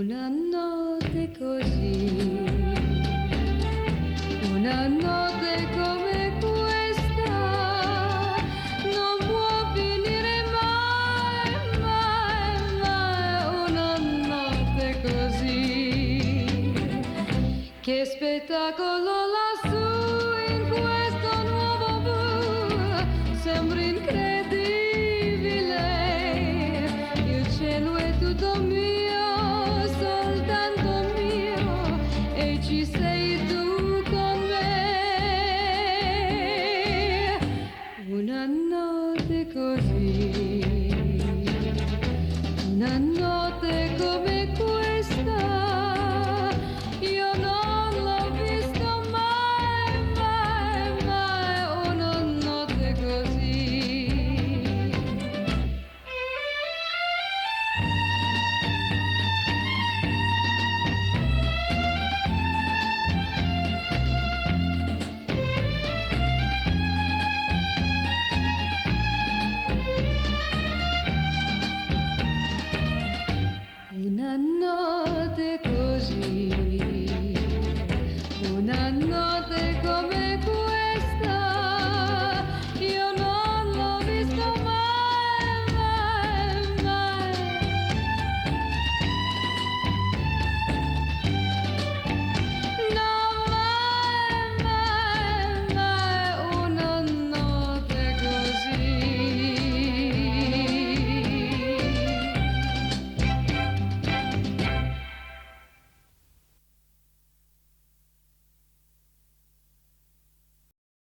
Una notte così, una notte come questa non può finire mai, mai, mai. Una notte così, che spettacolo lassù in questo nuovo blu, sembra incredibile, il cielo è tutto mio, soltanto mio, e ci sei tu con me. Una notte così, una notte come questa, io non l'ho vista mai, mai, mai. Una notte così. Una notte così.